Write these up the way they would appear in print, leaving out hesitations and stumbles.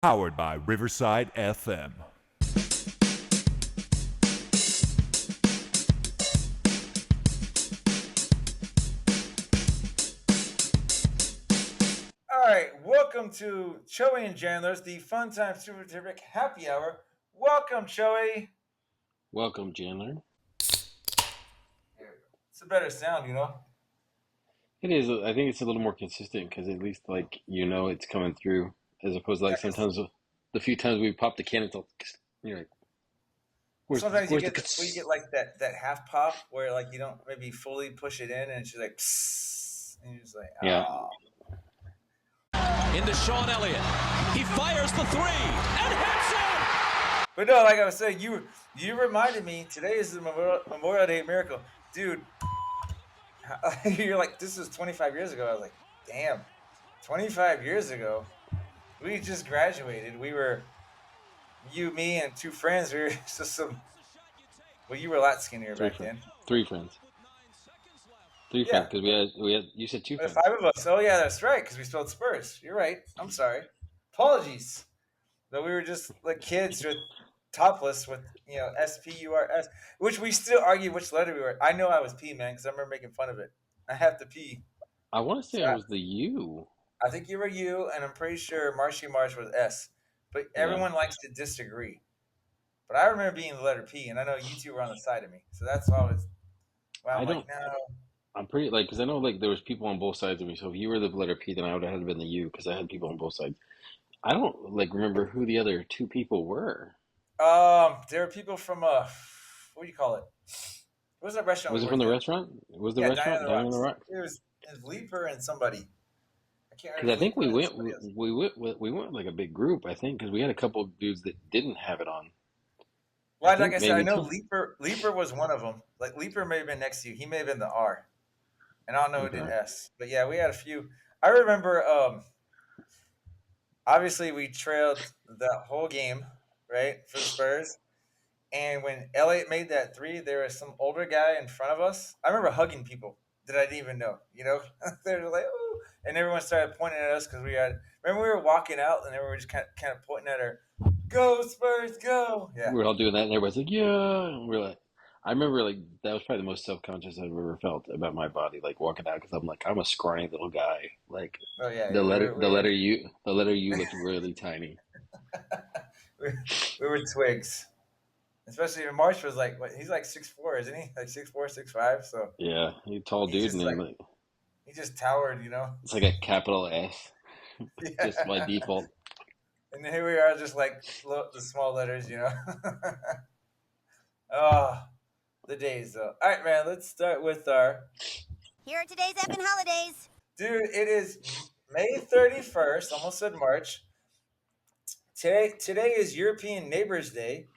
Powered by Riverside FM. All right, welcome to Choey and Jandler's the Fun Time Super Terrific Happy Hour. Welcome, Choey. Welcome, Jandler. It's a better sound, you know. It is. I think it's a little more consistent because at least it's coming through, as opposed to Yeah, like because sometimes the few times we pop the can, it's all you're like, sometimes where's the you get like that half pop where like you don't maybe fully push it in and it's just like psst, and you're just like yeah. Into Sean Elliott. He fires the three and hits it. But no, like I was saying, you reminded me today is the Memorial Day miracle, dude. You're like this was 25 years ago. I was like, damn, 25 years ago. We just graduated. We were you, me, and two friends. We were just some. Well, you were a lot skinnier Three back friends, then. three friends, three friends. Yeah, Because we had. You said two the friends. five of us. Oh yeah, that's right. Because we spelled Spurs. You're right. I'm sorry. Apologies. But we were just like kids with topless with SPURS, which we still argue which letter we were. I know I was P, man, because I remember making fun of it. I have to P. I want to say So I was the U. I think you were U, and I'm pretty sure Marshy Marsh was S. But Yeah, everyone likes to disagree. But I remember being the letter P, and I know you two were on the side of me. So that's why I'm I like, don't. no. I'm pretty like because I know like there was people on both sides of me. So if you were the letter P, then I would have had been the U because I had people on both sides. I don't like remember who the other two people were. There are people from what do you call it? What was that restaurant we Was it from worked the at? restaurant? Was the Yeah, Dining on restaurant the Dining on the Rocks. Rocks? It was Leaper and somebody. I can't Because remember I think Leaper and somebody else. we went with like a big group. I think because we had a couple of dudes that didn't have it on. I Well, like think I said, I maybe know two. Leaper was one of them. Like Leaper may have been next to you. He may have been the R, and I don't know who did Okay. S. But yeah, we had a few. I remember. Obviously, we trailed the whole game, right, for the Spurs. And when Elliott made that three, there was some older guy in front of us. I remember hugging people that I didn't even know. You know, they were like, "Oh!" And everyone started pointing at us because we had. Remember, we were walking out, and everyone were just kind of pointing at her. Go Spurs, go! We Yeah, were all doing that, and everybody's like, "Yeah." And we're like, I remember like that was probably the most self conscious I've ever felt about my body, like walking out because I'm like I'm a scrawny little guy. Like oh yeah, the yeah. letter We were the letter U looked really tiny. we, we were twigs. Especially when Marsh was like, what? He's like 6'4", isn't he? Like 6'4", 6'5". So Yeah, you tall he dude, just and then like like he just towered, you know. it's like a capital S just by Yeah. default. And here we are, just like the small letters, you know. Oh, the days though. All right, man. Let's start with our Here are today's effing holidays. dude. It is May 31st. Almost said March. Today is European Neighbors Day.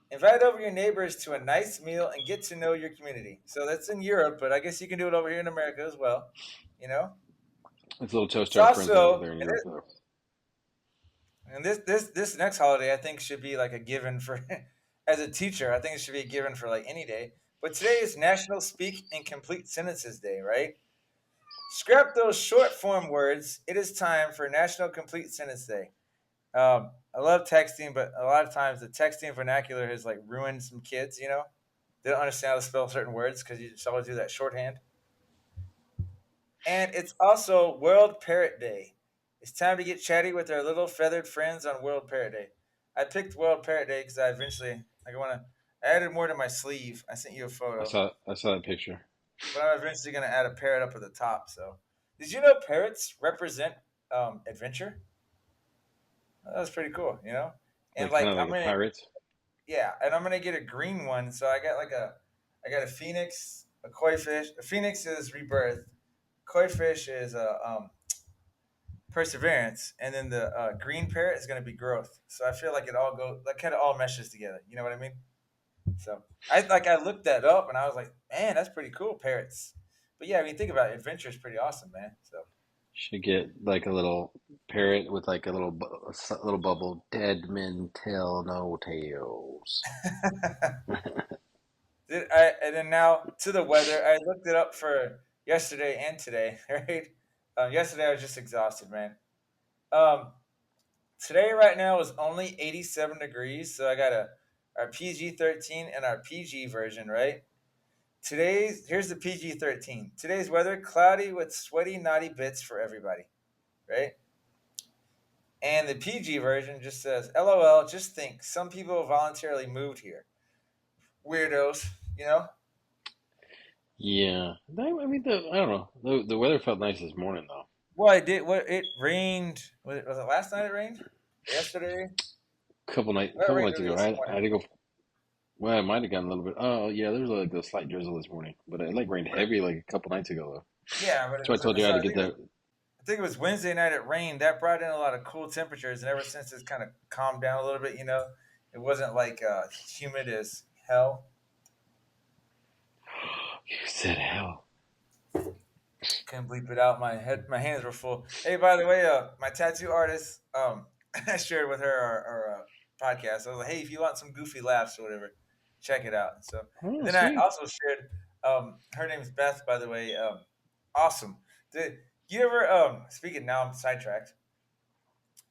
Invite over your neighbors to a nice meal and get to know your community. So that's in Europe, but I guess you can do it over here in America as well. You know. It's a little toast It's to our friends over also there in and, Europe, though. this next holiday I think should be like a given for as a teacher. I think it should be a given for like any day. But today is National Speak in Complete Sentences Day, right? Scrap those short form words. It is time for National Complete Sentence Day. I love texting, but a lot of times the texting vernacular has like ruined some kids. You know, they don't understand how to spell certain words because you just always do that shorthand. And it's also World Parrot Day. It's time to get chatty with our little feathered friends on World Parrot Day. I picked World Parrot Day because I want to, I added more to my sleeve. I sent you a photo, I saw that picture. but I'm eventually going to add a parrot up at the top. So, did you know parrots represent adventure? That was pretty cool, you know? And Like kind like, of like a pirates. yeah, and I'm going to get a green one. So I got a phoenix, a koi fish. A phoenix is rebirth. Koi fish is perseverance, and then the green parrot is going to be growth. So I feel like it all go like kind of all meshes together. You know what I mean? So I looked that up and I was like, man, that's pretty cool, parrots. But yeah, I mean, think about it. Adventure is pretty awesome, man. So Should get like a little parrot with like a little bubble. Dead men tell no tales. and then now to the weather. I looked it up for yesterday and today. Right? Yesterday I was just exhausted, man. Um, Today, right now, is only 87 degrees. So I got our PG-13 and our PG version, right? Here's the PG-13. Today's weather cloudy with sweaty, naughty bits for everybody, right? And the PG version just says, LOL, just think, some people voluntarily moved here. Weirdos, you know? Yeah. I mean, I don't know. The weather felt nice this morning though. Well, I did. What it rained? Was it last night? It rained. Yesterday. Well, it Couple rained nights early ago, this I morning. had to go. Well, it might have gotten a little bit. Oh, yeah, there was like a slight drizzle this morning, but it like rained But it, heavy like a couple nights ago though. yeah, but it So I was. told you I So had to I get think it was. that. I think it was Wednesday night. It rained. That brought in a lot of cool temperatures, and ever since it's kind of calmed down a little bit. It wasn't like humid as hell. You said hell. Couldn't bleep it out. My hands were full. Hey, by the way, my tattoo artist, I shared with her our podcast. I was like, hey, if you want some goofy laughs or whatever, check it out. And Oh, then I sweet. also shared, her name's Beth, by the way. Awesome. Did you ever, speaking now, I'm sidetracked.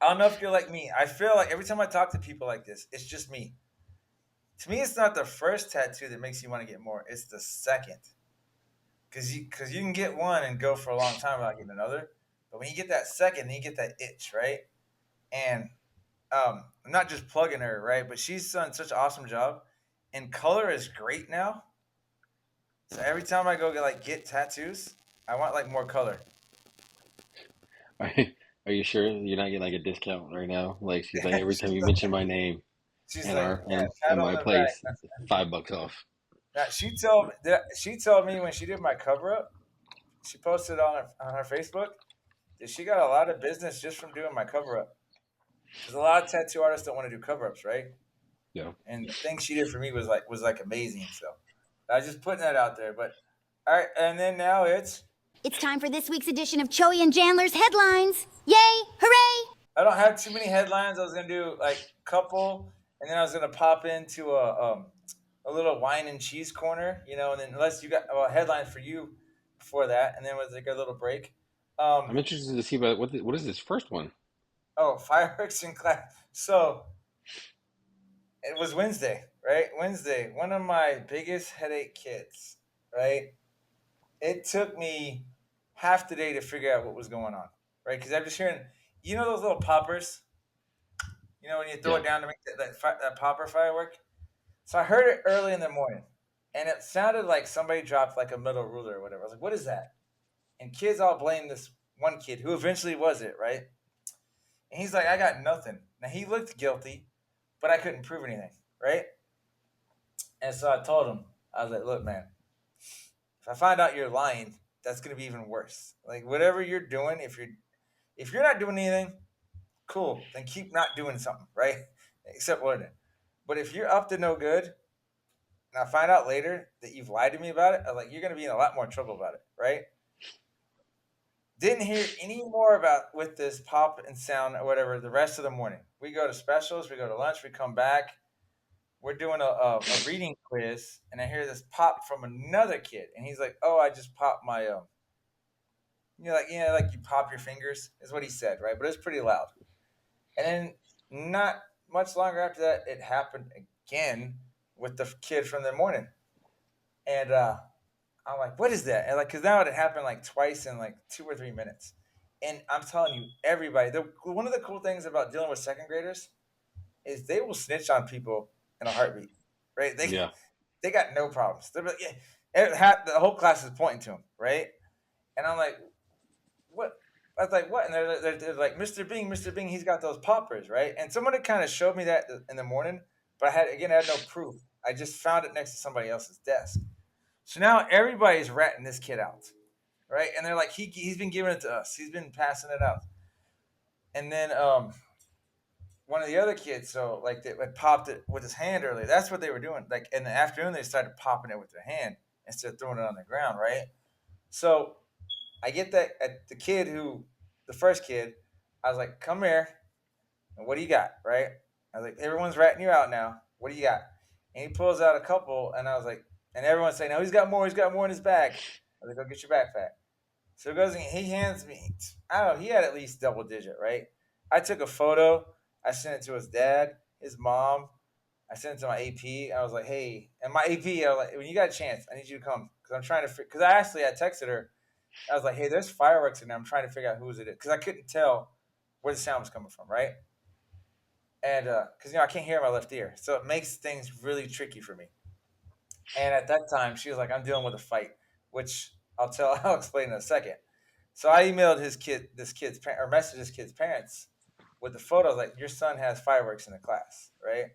I don't know if you're like me. I feel like every time I talk to people like this, it's just me. To me, it's not the first tattoo that makes you want to get more. It's the second. Because you can get one and go for a long time without getting another, but when you get that second, then you get that itch, right? And I'm not just plugging her, right? But she's done such an awesome job, and color is great now. So every time I go get tattoos, I want like more color. Are, are you sure you're not getting like a discount right now? Like she's like every time she's you mention like, my name she's and like, our yeah, pat and on my the back. place, $5 off. Now, she told me when she did my cover up, she posted on her Facebook that she got a lot of business just from doing my cover up. Because a lot of tattoo artists don't want to do cover ups, right? Yeah. And the thing she did for me was like amazing. So I was just putting that out there. But all right, and then now It's time for this week's edition of Choey and Jandler's headlines. Yay! Hooray! I don't have too many headlines. I was gonna do like a couple, and then I was gonna pop into a little wine and cheese corner, and then unless you got a headline for you before that, and then with like a little break. I'm Um, interested to see about what is this first one? Fireworks in class. So it was Wednesday, right? Wednesday. One of my biggest headache kids, right? It took me half the day to figure out what was going on, right? Because I'm just hearing, those little poppers, when you throw Yeah. it down to make that popper firework. So I heard it early in the morning, and it sounded like somebody dropped like a metal ruler or whatever. I was like, "What is that?" And kids all blame this one kid who eventually was it, right? And he's like, "I got nothing." Now he looked guilty, but I couldn't prove anything, right? And so I told him, I was like, "Look, man, if I find out you're lying, that's gonna be even worse. Like whatever you're doing, if you're not doing anything, cool, then keep not doing something, right? Except learning. But if you're up to no good, and I find out later that you've lied to me about it, I'm like, you're gonna be in a lot more trouble about it, right? Didn't hear any more about with this pop and sound or whatever the rest of the morning. We go to specials, we go to lunch, we come back. We're doing a reading quiz, and I hear this pop from another kid, and he's like, "Oh, I just popped my like you pop your fingers," is what he said, right? But it's pretty loud. And then not much longer after that, it happened again with the kid from the morning, and I'm like, "What is that?" And like, because now it happened like twice in like 2 or 3 minutes, and I'm telling you, everybody. One of the cool things about dealing with second graders is they will snitch on people in a heartbeat, right? They Yeah. they got no problems. They're like, yeah, the whole class is pointing to him, right? And I'm like, what? I was like, what? And they're like, Mr. Bing, he's got those poppers, right? And someone had kind of showed me that in the morning, but I had no proof. I just found it next to somebody else's desk. So now everybody's ratting this kid out, right? And they're like, he's been giving it to us. He's been passing it out. And then one of the other kids, so like they had popped it with his hand earlier. That's what they were doing. Like in the afternoon, they started popping it with their hand instead of throwing it on the ground, right? So I get that at the first kid, I was like, "Come here, and what do you got?" Right? I was like, "Everyone's ratting you out now. What do you got?" And he pulls out a couple, and I was like, and everyone's saying, "No, he's got more. He's got more in his bag." I was like, "Go get your backpack." So he goes and he hands me. I don't know. He had at least double digit, right? I took a photo. I sent it to his dad, his mom. I sent it to my AP. I was like, hey, and my AP, I was like, when you got a chance, I need you to come because I'm trying to. Because I texted her. I was like, hey, there's fireworks in there. I'm trying to figure out whose it is because I couldn't tell where the sound was coming from, right? And because I can't hear my left ear, so it makes things really tricky for me. And at that time, she was like, I'm dealing with a fight, which I'll explain in a second. So I emailed this kid's or messaged his kid's parents with the photos, like your son has fireworks in the class, right?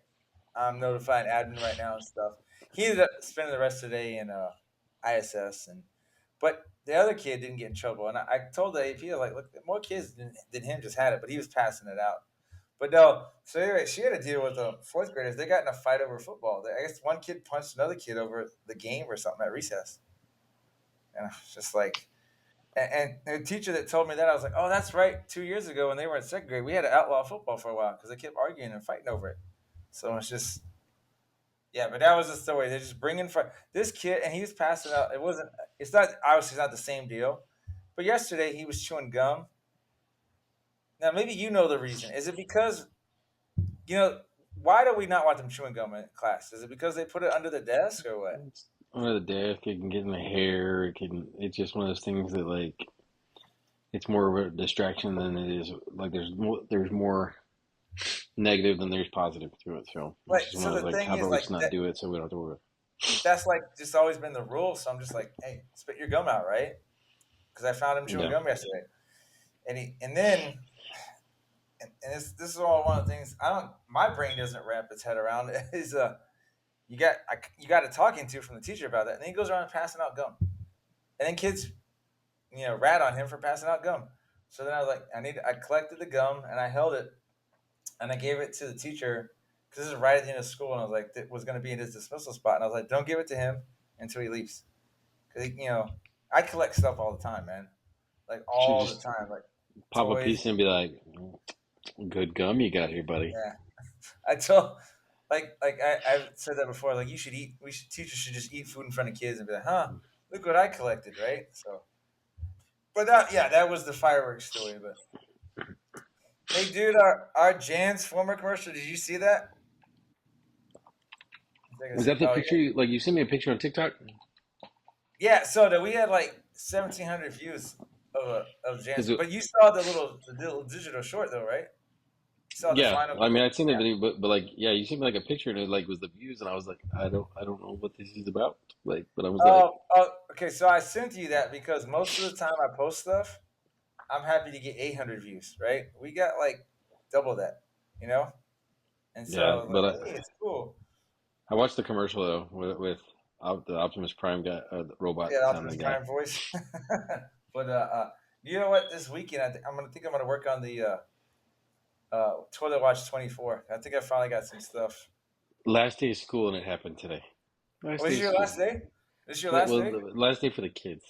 I'm notifying admin right now and stuff. He ended up spending the rest of the day in ISS, but the other kid didn't get in trouble. And I told the AP, I was like, look, more kids than him just had it, but he was passing it out. But no, so anyway, she had to deal with the fourth graders. They got in a fight over football. I guess one kid punched another kid over the game or something at recess. And I was just like, and the teacher that told me that, I was like, oh, that's right. 2 years ago when they were in second grade, we had to outlaw football for a while because they kept arguing and fighting over it. So it's just, yeah, but that was the story. They're just bringing this kid, and he was passing out. It's not, obviously, it's not the same deal. But yesterday he was chewing gum. Now, maybe you know the reason. Is it because, why do we not want them chewing gum in class? Is it because they put it under the desk or what? It's under the desk. It can get in the hair. It's just one of those things that like it's more of a distraction than it is like there's more negative than there's positive to it. So Like, it's just one so of those the like thing how is, about we like, just not do it so we don't have to worry. that's like just always been the rule. So I'm just like, hey, spit your gum out, right? Because I found him chewing Yeah. gum yesterday, and then this is all one of the things my brain doesn't wrap its head around is you got a talking to from the teacher about that, and then he goes around passing out gum, and then kids rat on him for passing out gum. So then I was like, I collected the gum and I held it and I gave it to the teacher because this is right at the end of school, and I was like, it was going to be in his dismissal spot, and I was like, don't give it to him until he leaves because I collect stuff all the time, man, like Should all the just time, like pop a toys. piece and be like, good gum you got here, buddy. Yeah, I told I've said that before. Like teachers should just eat food in front of kids and be like, huh, look what I collected, right? So, but that was the fireworks story. But hey, dude, our Jan's former commercial. Did you see that? Was that the Oh picture? yeah, Like you sent me a picture on TikTok? yeah. So that we had like 1,700 views of Jan's, Because but you saw the little digital short though, right? You saw the yeah, final I mean clip. I'd seen the Yeah. video, but like yeah, you sent me like a picture and it like was the views, and I was like, I don't know what this is about. Like, but I was like, Okay. So I sent you that because most of the time I post stuff, I'm happy to get 800 views, right? We got like double that, you know? And so I yeah, was but like, hey, it's cool. I watched the commercial though with the Optimus Prime guy, the robot Yeah, Optimus sounding guy. Prime voice. But you know what? This weekend, I'm gonna work on the Toilet Watch 24. I think I finally got some stuff. Last day of school and it happened today. Last Was day this of your last school. day? This your Well, last well, day? the last day for the kids,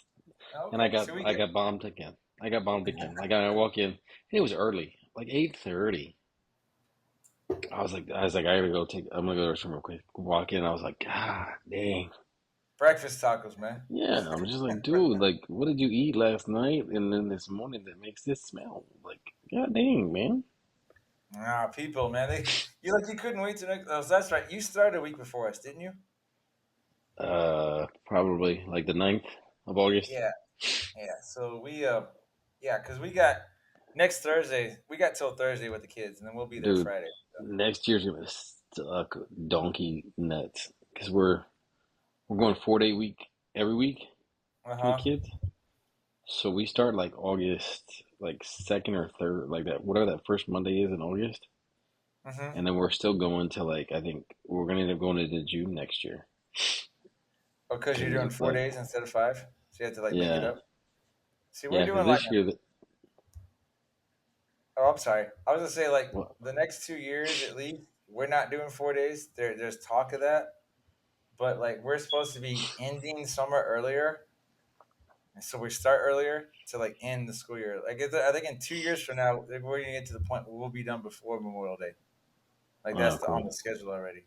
and I Okay, got so we I get. got bombed again. I got bombed again. Like I walk in, and it was early, like 8:30. I was like, I gotta go take. I'm gonna go to the restroom real quick. Walk in, I was like, God dang. Breakfast tacos, man. Yeah, I'm just like, dude, like, what did you eat last night and then this morning that makes this smell? Like, God dang, man. People, man. You couldn't wait to next. Oh, that's right. You started a week before us, didn't you? Probably like the 9th of August. Yeah. Yeah, so yeah, because we got next Thursday. We got till Thursday with the kids, and then we'll be there Dude, Friday. next year's gonna suck donkey nuts because we're going 4 day week every week with Uh-huh. kids. So we start like August, like second or third, like that, whatever that first Monday is in August, Mm-hmm. and then we're still going to like I think we're gonna end up going into June next year. Because you're Cause doing four like days instead of five, so you have to like make it yeah, up. See, we're yeah, because doing like. this year that Oh, I'm sorry. I was gonna say like well, the next 2 years at least, we're not doing 4 days. There's talk of that, but like we're supposed to be ending summer earlier, and so we start earlier to like end the school year. Like I think in 2 years from now, we're gonna get to the point where we'll be done before Memorial Day. Like oh on cool. the schedule already.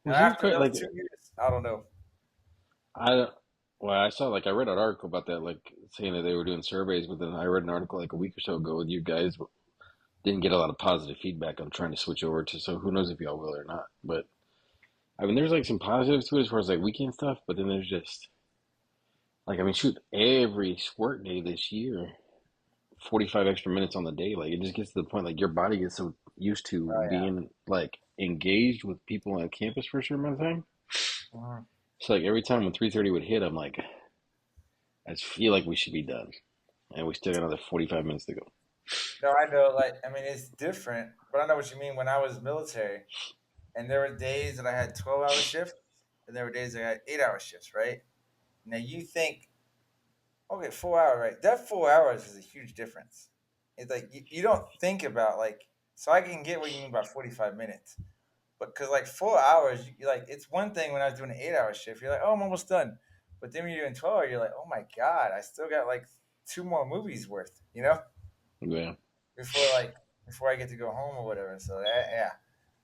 Well, Now here's after quite those like 2 years, I don't know. I well I saw like I read an article about that like saying that they were doing surveys, but then I read an article like a week or so ago with you guys didn't get a lot of positive feedback on trying to switch over to. So who knows if y'all will or not. But I mean, there's like some positives to it as far as like weekend stuff. But then there's just like, I mean, shoot, every work day this year, 45 extra minutes on the day. Like it just gets to the point like your body gets so used to Oh being like engaged with people on campus for a certain amount of time. yeah. Mhm. So like every time when 3:30 would hit, I'm like, I just feel like we should be done, and we still got another 45 minutes to go. No, I know. Like, I mean, it's different, but I know what you mean. When I was military, and there were days that I had 12-hour shifts, and there were days that I had 8-hour shifts. Right now, you think, okay, 4 hour, right? That 4 hours is a huge difference. It's like you don't think about like. So I can get what you mean by 45 minutes, but because like 4 hours, you like it's one thing when I was doing an 8-hour shift. You're like, oh, I'm almost done, but then when you're doing 12 hour, you're like, oh my god, I still got like two more movies worth. Yeah. Before like before I get to go home or whatever. So that yeah,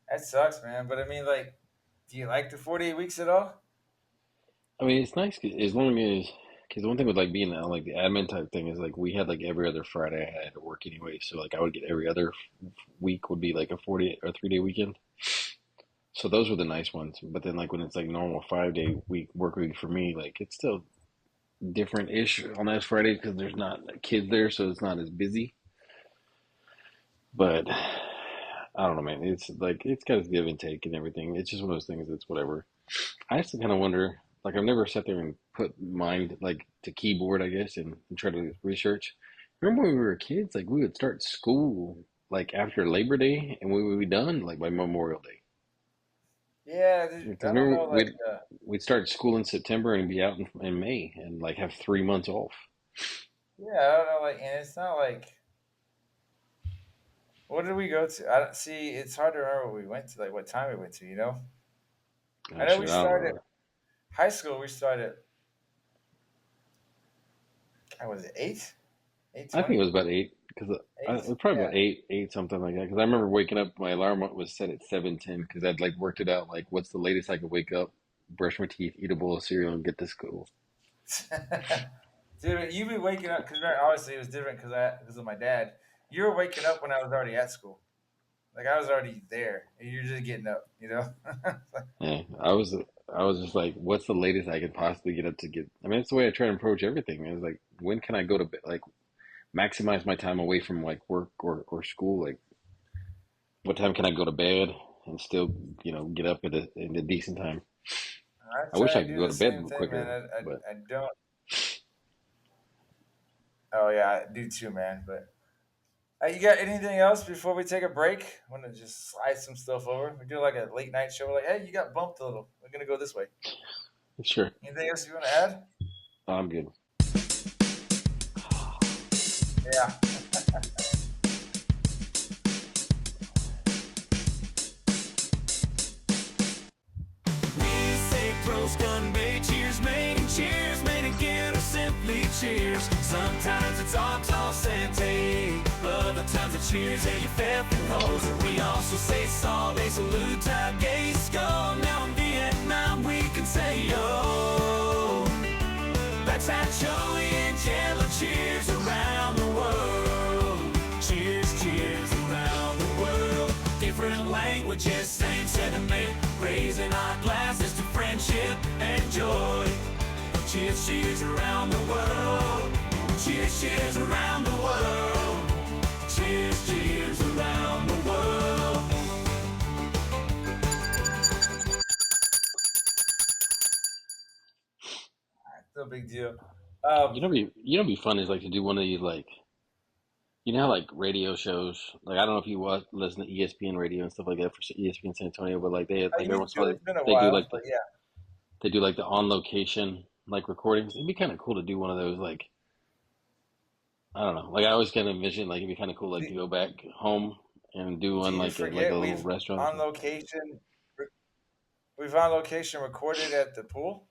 that sucks, man. But I mean, like, do you like the 48 weeks at all? I mean, it's nice as long as, because the one thing with like being like the admin type thing is like we had like every other Friday I had to work anyway, so like I would get every other week would be like a 40 or 3-day weekend. So those were the nice ones. But then like when it's like normal 5-day week work week for me, like it's still different ish on that Friday because there's not kids there, so it's not as busy. But I don't know, man. It's like it's got its give and take and everything. It's just one of those things that's whatever. I used to kind of wonder, like I've never sat there and put mind like to keyboard, I guess, and try to research. Remember when we were kids, like we would start school like after Labor Day and we would be done like by Memorial Day. Yeah, Because I don't remember know. Like, we'd start school in September and be out in May and like have 3 months off. yeah, I don't know. Like, and it's not like what did we go to? I don't see. It's hard to remember what we went to. Like, what time we went to. I Oh know we shit, I don't started remember. high school. We started. I was it I think it 8:20, was about eight because it 8. was probably Yeah. about eight something like that. Because I remember waking up, my alarm was set at 7:10 because I'd like worked it out. Like, what's the latest I could wake up, brush my teeth, eat a bowl of cereal, and get to school. Dude, you be waking up because obviously it was different because of my dad. You were waking up when I was already at school. Like I was already there, and you're just getting up. Yeah, I was just like, what's the latest I could possibly get up to get? I mean, that's the way I try to approach everything. It's like, when can I go to bed? Like, maximize my time away from like work or school. Like, what time can I go to bed and still, get up in a decent time? I I wish try I to could do go the to bed same thing, man. quicker, but I don't. Oh yeah, I do too, man. But you got anything else before we take a break? Want to just slide some stuff over? We do like a late night show. We're like, hey, you got bumped a little. We're gonna go this way. sure, Anything else you want to add? I'm good. Yeah. We say pros convey cheers made and cheers made again or simply cheers. Sometimes it's all toss and take, other times it's cheers and you felt the hose. We also say saw they salute time gaze go. Now in Vietnam we can say yo. That's how Choey and Jandler cheers around the world. Cheers, cheers around the world. Different languages, same sentiment. Raising our glasses to friendship and joy. Cheers, cheers around the world. Cheers, cheers around the world. Cheers, cheers around the world. It's no big deal. Be fun is like to do one of these like how like radio shows like I don't know if you listen to ESPN radio and stuff like that for ESPN San Antonio, but like they I like every used once in a to. while It's been a they do while, like but yeah. the on location like recordings. It'd be kind of cool to do one of those like I don't know, like I always kind of envision like it'd be kind of cool like Do, to go back home and do do one you like a forget little restaurant. we've on location recorded at the pool?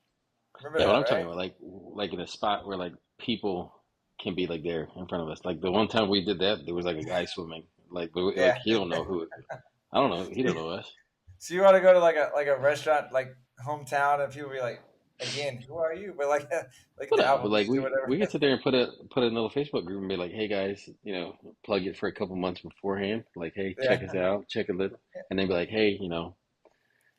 Remember Yeah, what that, I'm talking right? about like in a spot where like people can be like there in front of us. Like the one time we did that, there was like a guy swimming. Like like Yeah. he don't know who. I don't know. He don't know us. So you want to go to like a restaurant like hometown and people be like, again, who are you? But like like But the no, but album like names or we whatever. could sit there and put a little Facebook group and be like, hey guys, plug it for a couple months beforehand. Like, hey, Yeah, check us out, check a little, and then be like, hey,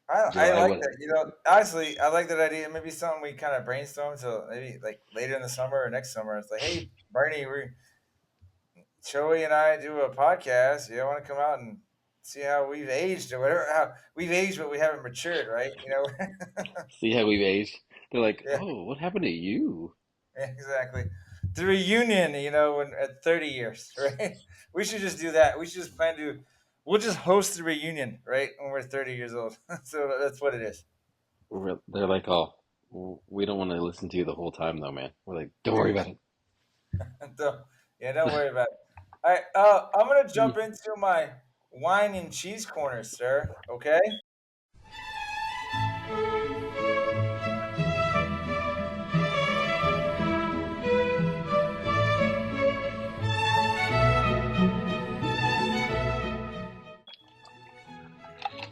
I July like what? that. Honestly, I like that idea. Maybe something we kind of brainstorm. So maybe like later in the summer or next summer, it's like, hey, Bernie, Choey and I do a podcast. You want to come out and see how we've aged or whatever? How we've aged, but we haven't matured, right? See how we've aged. They're like, Yeah, oh, what happened to you? yeah, exactly. The reunion, when at 30 years, right? We should just do that. We should just plan to. We'll just host the reunion, right, when we're 30 years old. So that's what it is. They're like, oh, we don't want to listen to you the whole time though, man. We're like, don't worry about So, yeah, don't worry about it. All right, I'm gonna it. jump into my wine and cheese corner, sir. Okay.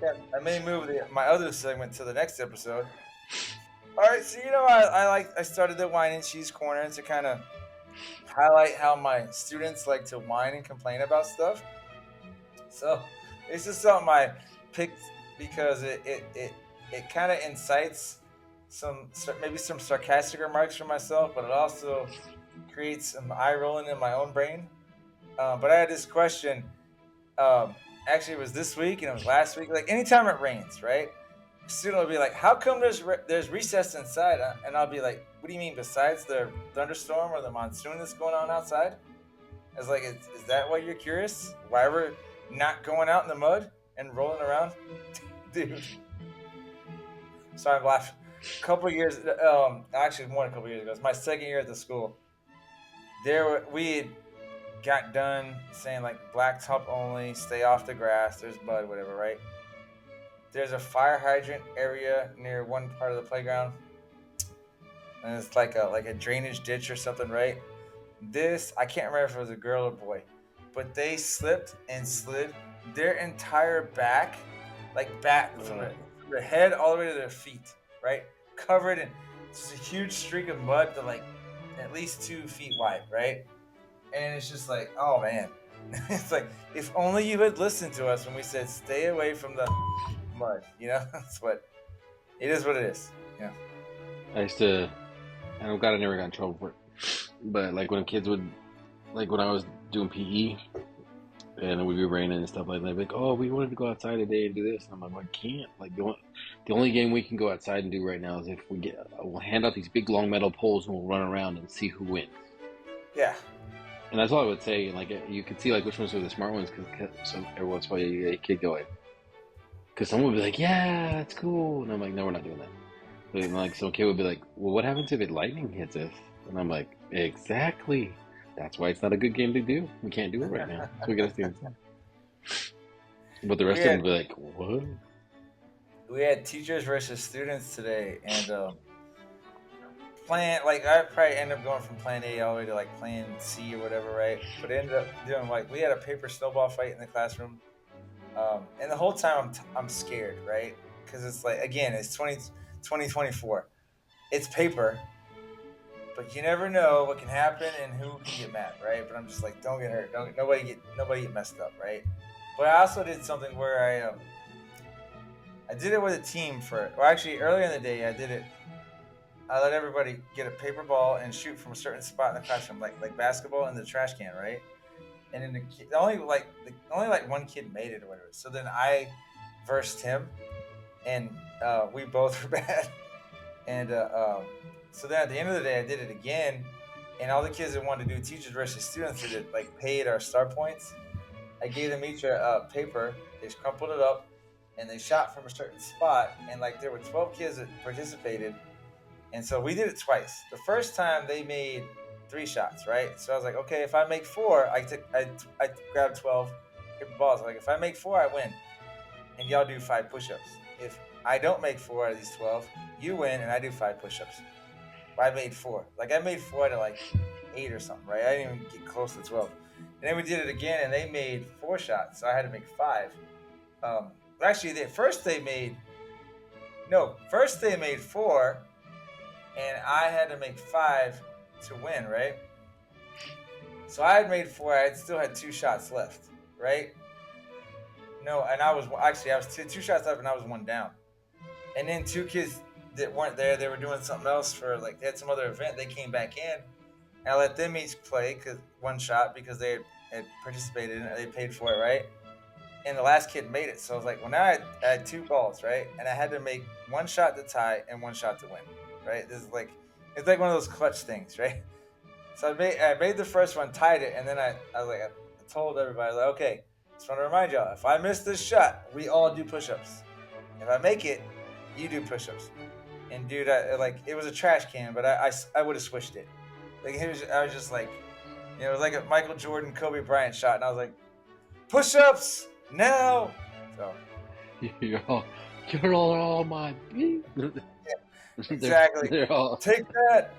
Yeah, I may move my other segment to the next episode. All right, so I started the wine and cheese corner to kind of highlight how my students like to whine and complain about stuff. So it's just something I picked because it kind of incites maybe some sarcastic remarks for myself, but it also creates some eye rolling in my own brain. But I had this question. Um, Actually, it was this week and it was last week. Like anytime it rains, right? A student will be like, "How come there's recess inside?" And I'll be like, "What do you mean besides the thunderstorm or the monsoon that's going on outside?" I was like, "Is that why you're curious? Why we're not going out in the mud and rolling around, dude?" So I'm laughing. A couple of years, actually more than a couple of years ago. It's my second year at the school. We had got done saying like blacktop only, stay off the grass. There's mud, whatever, right? There's a fire hydrant area near one part of the playground, and it's like a drainage ditch or something, right? This I can't remember if it was a girl or boy, but they slipped and slid their entire back, like back from their head all the way to their feet, right? Covered in just a huge streak of mud that like at least 2 feet wide, right? And it's just like, oh man, it's like if only you had listened to us when we said stay away from the mud. That's what it is. What it is. Yeah. I used to, and I'm glad I never got in trouble for it. But like when kids would, like when I was doing PE, and it would be raining and stuff like that, they'd be like, oh, we wanted to go outside today and do this. And I'm like, I can't. Like the only game we can go outside and do right now is if we'll hand out these big long metal poles and we'll run around and see who wins. Yeah. And that's all I would say. And like you could see like which ones were the smart ones, so every once in a while you get a kid going. Because someone would be like, yeah, that's cool. And I'm like, no, we're not doing that. And like some kid would be like, well, what happens if lightning hits us? And I'm like, exactly. That's why it's not a good game to do. We can't do it right now. So we gotta stay inside. But the We rest of them had would be like, what? we had teachers versus students today, and plan like I probably ended up going from plan A all the way to like plan C or whatever, right? But it ended up doing like we had a paper snowball fight in the classroom, and the whole time I'm scared, right? Because it's like again, it's 2024. It's paper, but you never know what can happen and who can get mad, right? But I'm just like, don't get hurt, don't nobody get messed up, right? But I also did something where I did it with a team actually earlier in the day I did it. I let everybody get a paper ball and shoot from a certain spot in the classroom, like basketball in the trash can, right? And then only like one kid made it or whatever. So then I versed him, and we both were bad. And so then at the end of the day, I did it again, and all the kids that wanted to do teachers versus students did it like paid our star points. I gave them each a paper. They crumpled it up, and they shot from a certain spot. And like there were 12 kids that participated, and so we did it twice. The first time they made 3 shots, right? So I was like, okay, if I make 4, I grabbed 12 paper balls. Like if I make 4, I win, and y'all do 5 push-ups. If I don't make 4 out of these 12, you win, and I do 5 push-ups. I made 4. Like I made 4 out of like 8 or something, right? I didn't even get close to 12. And then we did it again, and they made 4 shots, so I had to make 5. Actually, first they made 4, and I had to make 5 to win, right? So I had made 4. I still had 2 shots left, right? No, and I was two shots up, and I was 1 down. And then 2 kids that weren't there, they were doing something else for like they had some other event. They came back in, and I let them each play 1 shot because they had participated in it. They paid for it, right? And the last kid made it. So I was like, well, now I had 2 balls, right? And I had to make 1 shot to tie and 1 shot to win, right? This is like it's like one of those clutch things, right? So I made the first one, tied it, and then I told everybody, like, okay, just want to remind y'all, if I miss this shot, we all do push-ups. If I make it, you do push-ups. And dude, it was a trash can, but I would have switched it. Like I was just like, it was like a Michael Jordan, Kobe Bryant shot, and I was like, push-ups now. So you're all my. exactly. They're all. Take that.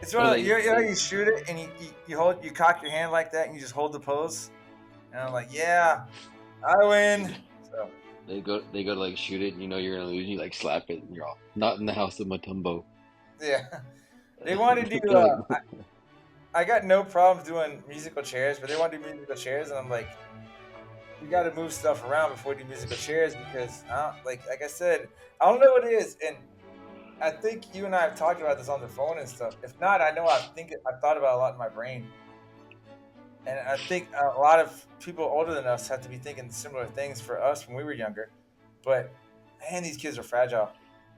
It's one of Well, you shoot it and you cock your hand like that and you just hold the pose. And I'm like, yeah, I win. So They go to like shoot it, and you know you're gonna lose. And you like slap it, and you're all not in the house of Matumbo. yeah, they wanted to do. I got no problem doing musical chairs, but they want to do musical chairs, and I'm like, we got to move stuff around before we do musical chairs because, like I said, I don't know what it is, and I think you and I have talked about this on the phone and stuff. If not, I know I've thought about it a lot in my brain. And I think a lot of people older than us have to be thinking similar things for us when we were younger. But, man, these kids are fragile.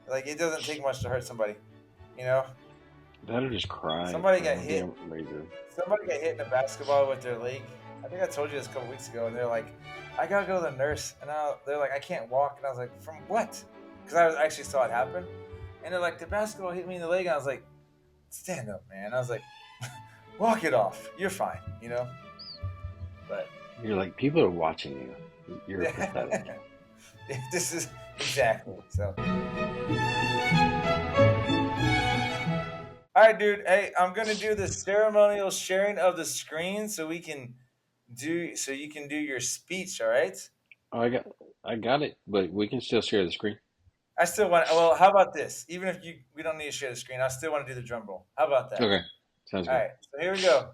Like, it doesn't take much to hurt somebody, you know? That'll just cry. Somebody got hit. Somebody got hit in a basketball with their leg. I think I told you this a couple weeks ago. And they're like, I got to go to the nurse. And they're like, I can't walk. And I was like, from what? Because I actually saw it happen. And they're like, the basketball hit me in the leg. And I was like, stand up, man. I was like, walk it off. You're fine, you know? But you're like, people are watching you. You're pathetic. This is exactly so. All right, dude. Hey, I'm gonna do the ceremonial sharing of the screen so you can do your speech. All right. Oh, I got it, but we can still share the screen. I still want. Well, how about this? Even if we don't need to share the screen, I still want to do the drum roll. How about that? Okay, sounds good. All right, so here we go.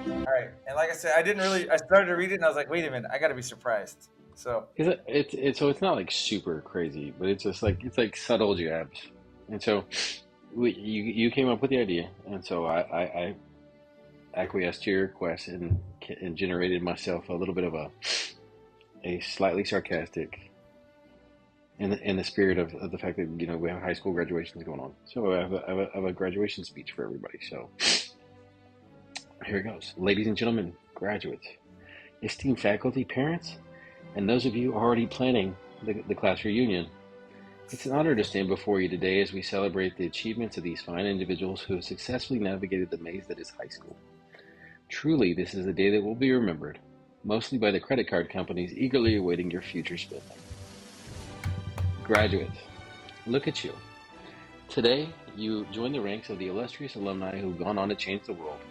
All right, and like I said, I started to read it, and I was like, wait a minute, I got to be surprised. So it's not like super crazy, but it's just like subtle jabs, and so you came up with the idea, and so I acquiesced to your request and generated myself a little bit of a slightly sarcastic, in the spirit of the fact that we have high school graduations going on, so I have a graduation speech for everybody. So here it goes, ladies and gentlemen, graduates, esteemed faculty, parents, and those of you already planning the class reunion. It's an honor to stand before you today as we celebrate the achievements of these fine individuals who have successfully navigated the maze that is high school. Truly, this is a day that will be remembered, mostly by the credit card companies eagerly awaiting your future spending. Graduates, look at you. Today, you join the ranks of the illustrious alumni who've gone on to change the world,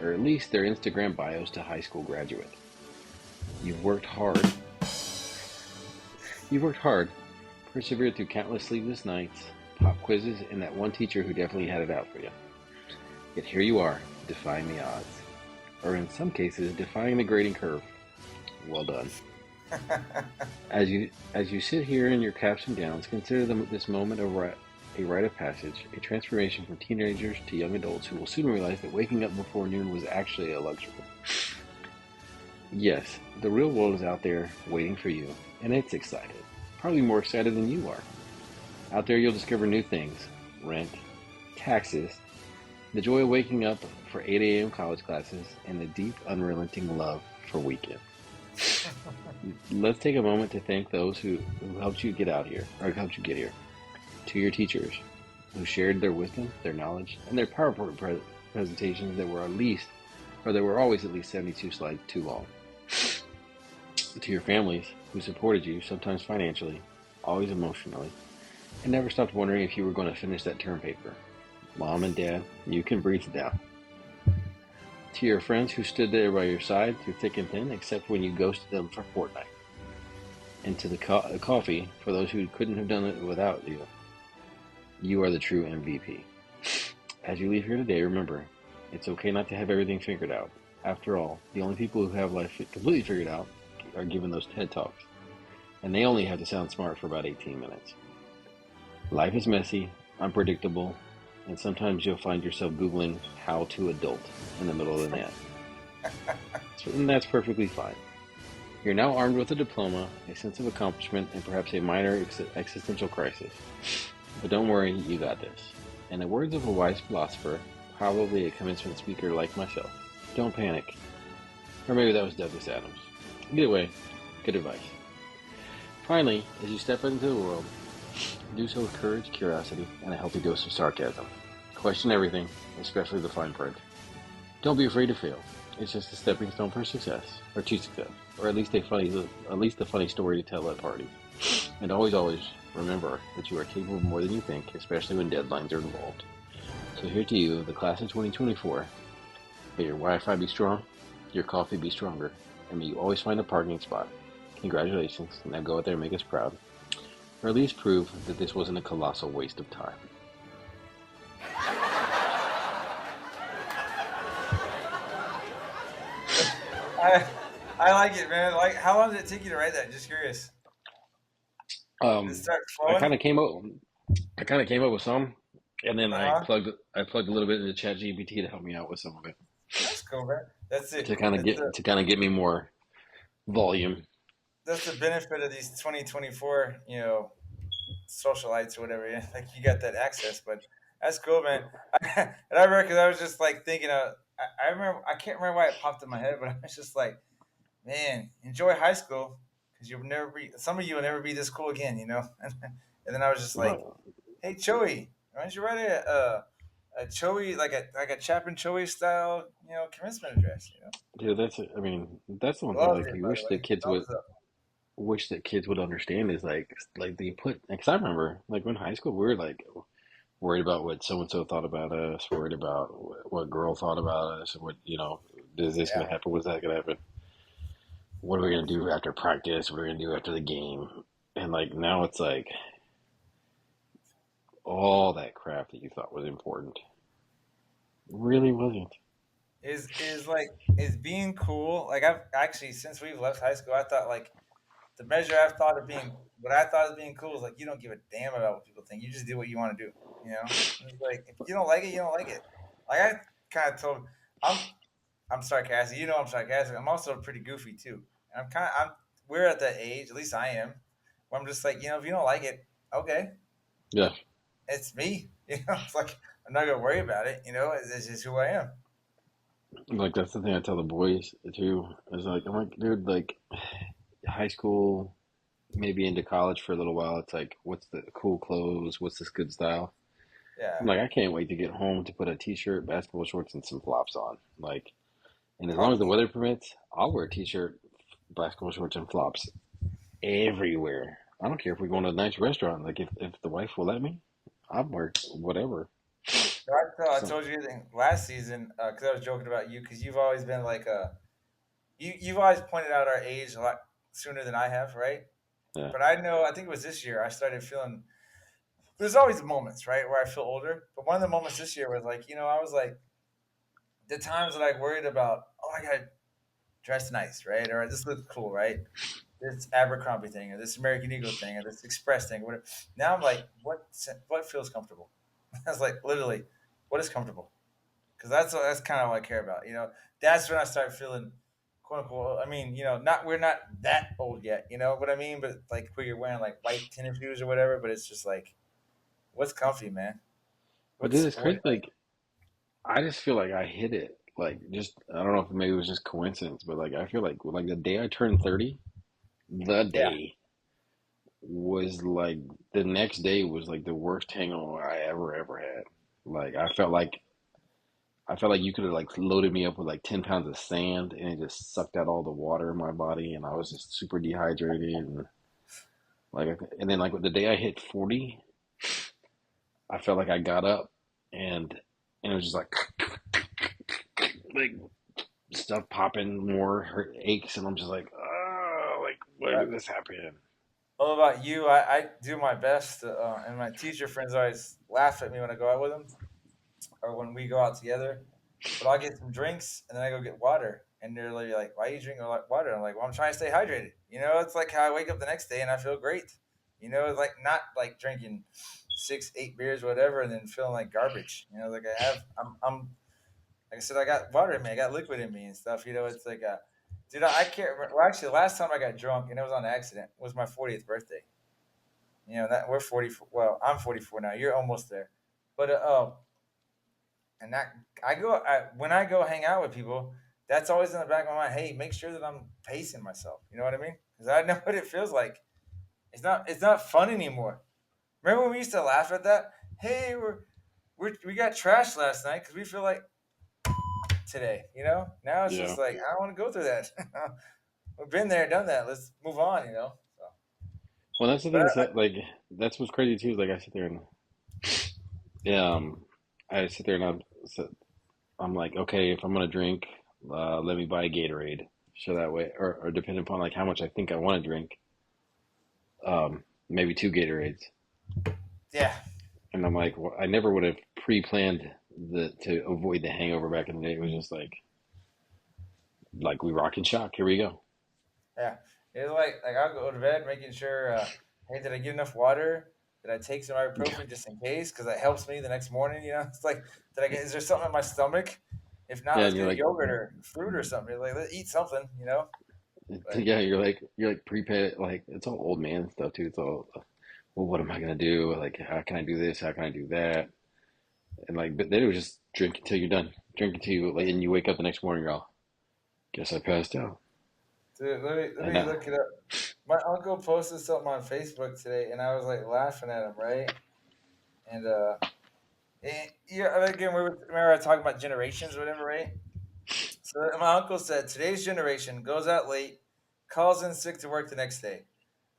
or at least their Instagram bios to high school graduate. You've worked hard, persevered through countless sleepless nights, pop quizzes, and that one teacher who definitely had it out for you. Yet here you are, defying the odds. Or in some cases, defying the grading curve. Well done. As you sit here in your caps and gowns, consider this moment a rite of passage, a transformation from teenagers to young adults who will soon realize that waking up before noon was actually a luxury. Yes, the real world is out there waiting for you, and it's excited. Probably more excited than you are. Out there you'll discover new things, rent, taxes, the joy of waking up for 8 a.m. college classes, and the deep, unrelenting love for weekends. Let's take a moment to thank those who helped you get out here, or helped you get here. To your teachers, who shared their wisdom, their knowledge, and their PowerPoint presentations that were always at least 72 slides too long. To your families, who supported you, sometimes financially, always emotionally, and never stopped wondering if you were going to finish that term paper. Mom and Dad, you can breathe now. To your friends who stood there by your side through thick and thin, except when you ghosted them for Fortnite. And to the coffee, for those who couldn't have done it without you, you are the true MVP. As you leave here today, remember, it's okay not to have everything figured out. After all, the only people who have life completely figured out are given those TED Talks, and they only have to sound smart for about 18 minutes. Life is messy, unpredictable, and sometimes you'll find yourself Googling how to adult in the middle of the night. And that's perfectly fine. You're now armed with a diploma, a sense of accomplishment, and perhaps a minor existential crisis. But don't worry, you got this. In the words of a wise philosopher, probably a commencement speaker like myself, don't panic. Or maybe that was Douglas Adams. Either way, good advice. Finally, as you step into the world, do so with courage, curiosity, and a healthy dose of sarcasm. Question everything, especially the fine print. Don't be afraid to fail. It's just a stepping stone for success, or to success, or at least a funny story to tell at parties. And always remember that you are capable of more than you think, especially when deadlines are involved. So here to you, the class of 2024. May your Wi-Fi be strong, your coffee be stronger, and may you always find a parking spot. Congratulations, now go out there and make us proud. Or at least prove that this wasn't a colossal waste of time. I like it, man. Like, how long did it take you to write that? Just curious. Did it start flowing? I kind of came up with some, and then I Uh-huh. plugged a little bit into ChatGPT to help me out with some of it That's cool, man. That's it. to kind of get me more volume. That's the benefit of these 2024, socialites or whatever. Yeah. Like you got that access, but that's cool, man. And I remember because I was just like thinking I remember I can't remember why it popped in my head, but I was just like, man, enjoy high school because you'll never be. Some of you will never be this cool again, you know. And then I was just like, But, hey, Choey, why don't you write a Choey like a Chapin Choey style, commencement address, dude, that's the one thing Loved like it, you by the way. Thumbs up. wish that kids would understand is like they put because I remember like when high school we were like worried about what so and so thought about us, worried about what girl thought about us, what is this Yeah. gonna happen? What's that gonna happen? What are we gonna do after practice? What are we gonna do after the game? And like now it's like all that crap that you thought was important really wasn't. Is being cool. Like I've actually since we've left high school, I thought like the measure I've thought of being what I thought of being cool is like you don't give a damn about what people think. You just do what you want to do. And it's like if you don't like it, you don't like it. Like I kind of told I'm I'm sarcastic. I'm sarcastic. I'm also pretty goofy too. And I'm we're at that age, at least I am, where I'm just like, if you don't like it, okay. Yeah, It's me. It's like I'm not gonna worry about it, it's just who I am. like that's the thing I tell the boys too. Is like I'm like, dude, like high school, maybe into college for a little while. It's like, what's the cool clothes? What's this good style? I'm Yeah. like, I can't wait to get home to put a t-shirt, basketball shorts, and some flops on. Like, and as long as the Totally. weather permits, I'll wear a t-shirt, basketball shorts, and flops everywhere. I don't care if we're going to a nice restaurant. Like, if the wife will let me, I'll wear whatever. So I So, told you last season because I was joking about you because you've always been like you've always pointed out our age a lot sooner than I have, right? yeah, But I think it was this year I started feeling. There's always moments, right, where I feel older. But one of the moments this year was like, I was like the times that I worried about. Oh, I gotta dress nice, right? Or this looks cool, right? This Abercrombie thing, or this American Eagle thing, or this Express thing, or whatever. Now I'm like, what feels comfortable? I was like, literally, what is comfortable? Because that's kind of what I care about. That's when I start feeling, quote unquote. I mean, not we're not that old yet. You know what I mean? But like where you're wearing like white tennis shoes or whatever. But it's just like, what's comfy, man? but What's dude, it's sport? crazy. Like, I just feel like I hit it. Like, just I don't know if maybe it was just coincidence, but like I feel like the day I turned 30, the Yeah. day was like the next day was like the worst hangover I ever had. Like I felt like you could have like loaded me up with like 10 pounds of sand and it just sucked out all the water in my body and I was just super dehydrated and and then like the day I hit 40, I felt like I got up and it was just like like stuff popping more, hurt aches, and I'm just like, oh, like why Right. did this happen? All about you, I do my best, and my teacher friends always laugh at me when I go out with them or when we go out together. But I'll get some drinks and then I go get water, and they're like, "Why are you drinking water?" I'm like, "Well, I'm trying to stay hydrated." It's like how I wake up the next day and I feel great. It's like not like drinking 6, 8 beers, whatever, and then feeling like garbage. Like I'm like I said, I got water in me, I got liquid in me and stuff. It's like, dude, I can't remember. Well, actually, the last time I got drunk and it was on accident was my 40th birthday. That we're 44. Well, I'm 44 now. You're almost there, but and that when I go hang out with people, that's always in the back of my mind. Hey, make sure that I'm pacing myself. You know what I mean? Because I know what it feels like. It's not fun anymore. Remember when we used to laugh at that? Hey, we got trashed last night because we feel like today. Now it's Yeah. just like I don't want to go through that. We've been there, done that. Let's move on. So, Well, that's the but thing is that like that's what's crazy too. Is like I sit there and I sit there and I'm like, okay, if I'm gonna drink, let me buy a Gatorade. So that way, or depending upon like how much I think I want to drink, maybe two Gatorades. yeah, And I'm like, well, I never would have pre-planned to avoid the hangover back in the day. It was just like we rock and shock. Here we go. yeah. It's like I'll go to bed making sure. Hey, did I get enough water? Did I take some ibuprofen just in case? Because that helps me the next morning. It's like, is there something in my stomach? If not, Yeah, let's and you're get a like, yogurt or fruit or something. You're like, let's eat something. But yeah, you're like prepared. Like it's all old man stuff too. It's all, well, what am I gonna do? Like, how can I do this? How can I do that? And like, but then it was just drink until you're done. Drink until you like, and you wake up the next morning. You're all, guess I passed out. dude, let And me look it up. My uncle posted something on Facebook today, and I was like laughing at him, right? And yeah, again, remember I talking about generations or whatever, right? So my uncle said today's generation goes out late, calls in sick to work the next day.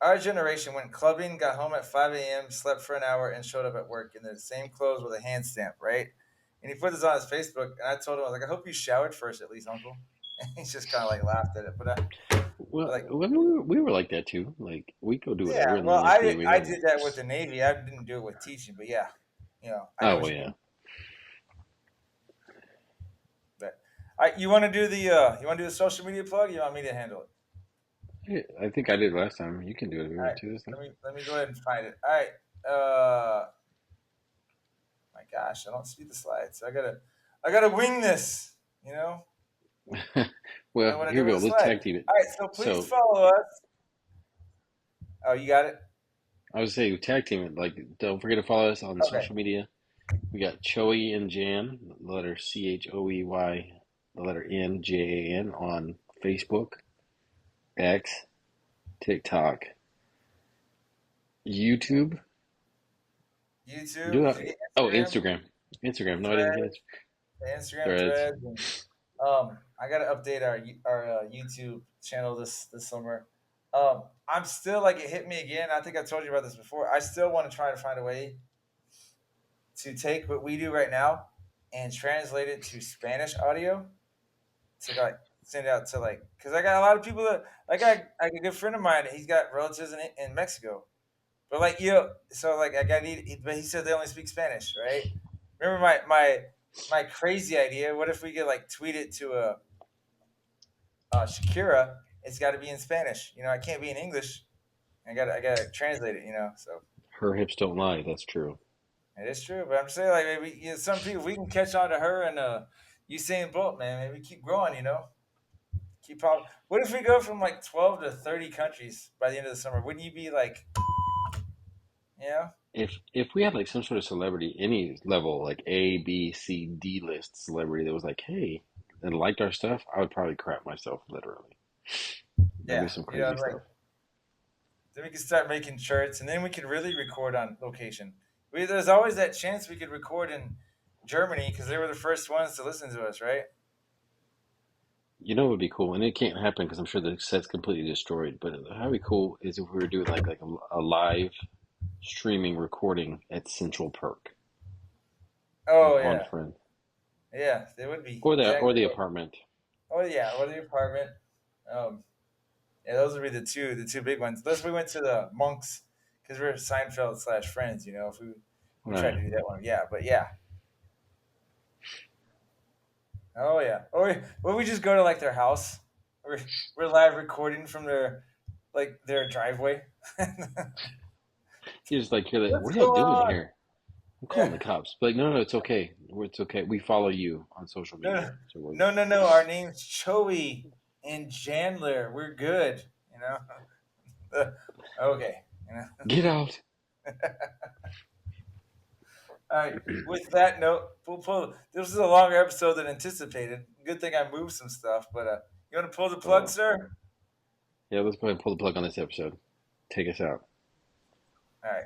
Our generation went clubbing, got home at 5 a.m., slept for an hour, and showed up at work in the same clothes with a hand stamp, right? And he put this on his Facebook, and I told him, I was like, I hope you showered first at least, Uncle. And he's just kind of like laughed at it. But well, like, we were like that too. Like we go do whatever, yeah, and the well, next day we I go. did that with the Navy. I didn't do it with teaching, but yeah, I know Oh what well, you yeah. mean. But you want to do the social media plug? Or you want me to handle it? I think I did last time. You can do it if you All want right, to this time. let me go ahead and find it. All right, my gosh, I don't see the slides. So I gotta wing this. You know, I Well, know what I here do we with go. the Let's slide. tag team it. All right, so please So follow us. Oh, you got it. I would say tag team it. Like, don't forget to follow us on Okay. social media. We got Choey and Jan, the letter Choey, the letter NJAN on Facebook, X, TikTok, YouTube. YouTube. Did you get Instagram? Instagram. Instagram. No, I didn't Thread, get Instagram Threads. threads. And, I gotta update our YouTube channel this summer. I'm still like it hit me again. I think I told you about this before. I still want to try to find a way to take what we do right now and translate it to Spanish audio to like send it out to like because I got a lot of people that like a good friend of mine. He's got relatives in Mexico, but like so like I got need. But he said they only speak Spanish, right? Remember my crazy idea? What if we could like tweet it to Shakira? It's got to be in Spanish. I can't be in English. I gotta translate it. So Her hips don't lie. That's true. it is true. But I'm saying like maybe some people we can catch on to her and Usain Bolt, man. Maybe keep growing. Keep pop. What if we go from like 12 to 30 countries by the end of the summer? Wouldn't you be like, you know? If we had like some sort of celebrity, any level, like A, B, C, D list celebrity that was like, hey, and liked our stuff, I would probably crap myself literally. That'd be Yeah, some crazy like stuff. then we could start making shirts, and then we could really record on location. There's always that chance we could record in Germany because they were the first ones to listen to us, right? You know what would be cool, and it can't happen because I'm sure the set's completely destroyed. But how would be cool is if we were doing like a live streaming recording at Central Perk, Oh like on yeah, Friend, yeah, they would be or the exactly. apartment. Oh yeah, or the apartment. Um, yeah, those would be the two big ones. Unless we went to the monks because we're Seinfeld slash Friends. If we tried Right. to do that one, yeah. But yeah, oh yeah. Or we just go to like their house. We're live recording from their driveway. You just like hear that. What's What are y'all going doing on? here? I'm calling Yeah. the cops. But like, no, it's okay. It's okay. We follow you on social No, media. So we're no, no, no. Our name's Choey and Jandler. We're good. You know. Okay. get out. All right. With that note, we'll pull. This is a longer episode than anticipated. Good thing I moved some stuff. But you want to pull the plug, Oh. sir? Yeah, let's go ahead and pull the plug on this episode. Take us out. All right.